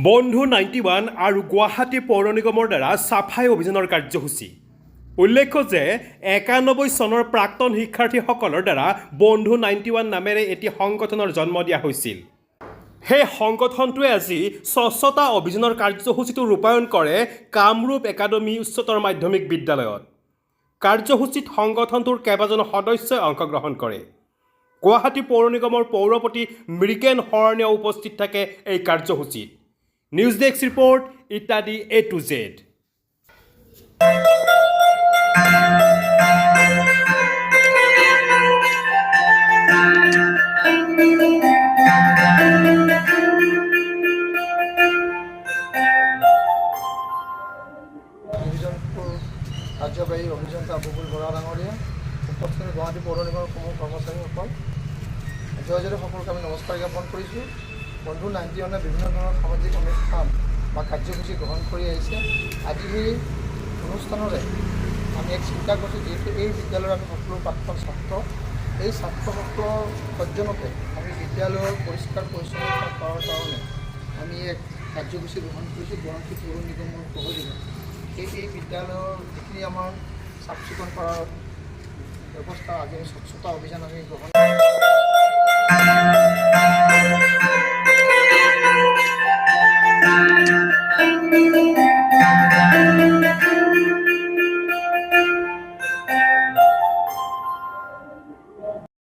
বন্ধু 91 আৰু গুৱাহাটী পৌৰ নিগমৰ দ্বাৰা চাফাই অভিযানৰ কাৰ্যসূচী। উল্লেখ্য যে 91 চনৰ প্ৰাক্তন শিক্ষাৰ্থীসকলৰ দ্বাৰা বন্ধু 91 নামেৰে এটি সংগঠনৰ জন্ম দিয়া হৈছিল। সেই সংগঠনটোৱে আজি স্বচ্ছতা অভিযানৰ কাৰ্যসূচীটো ৰূপায়ণ কৰে কামৰূপ একাডেমী উচ্চতৰ মাধ্যমিক বিদ্যালয়ত। কাৰ্যসূচীত সংগঠনটোৰ কেইবাজন সদস্যই অংশগ্ৰহণ কৰে। গুৱাহাটী পৌৰ নিগমৰ পৌৰপতি মৃগেন শৰণীয়া উপস্থিত থাকে এই কাৰ্যসূচীত। নিউজ ডেস্ক ৰিপৰ্ট ইত্যাদি A to Z। কাৰ্যবাহী অভিযন্তা বকুল বৰা ডাঙৰীয়া, উপস্থিত গুৱাহাটী পৌৰ নিগমৰ সমূহ কৰ্মচাৰীসকল, জয়জয়ী সকলোকে আমি নমস্কাৰ জ্ঞাপন কৰিছোঁ। বন্ধু 91 বিভিন্ন ধৰণৰ সামাজিক অনুষ্ঠান বা কাৰ্যসূচী গ্ৰহণ কৰি আহিছে। আজি সেই অনুষ্ঠানৰে আমি এক চিন্তা কৰিছোঁ, যিহেতু এই বিদ্যালয়ৰ আমি সকলো প্ৰাক্তন ছাত্ৰ, এই ছাত্ৰসকলৰ সজ্জনতে আমি বিদ্যালয়ৰ পৰিষ্কাৰ পৰিচ্ছন্নতা কৰাৰ কাৰণে আমি এক কাৰ্যসূচী গ্ৰহণ কৰিছোঁ গুৱাহাটী পৌৰ নিগমৰ সহযোগত। এই বিদ্যালয়ৰ যিখিনি আমাৰ চাফ চিকুণ কৰাৰ ব্যৱস্থা, আজি স্বচ্ছতা অভিযান আমি গ্ৰহণ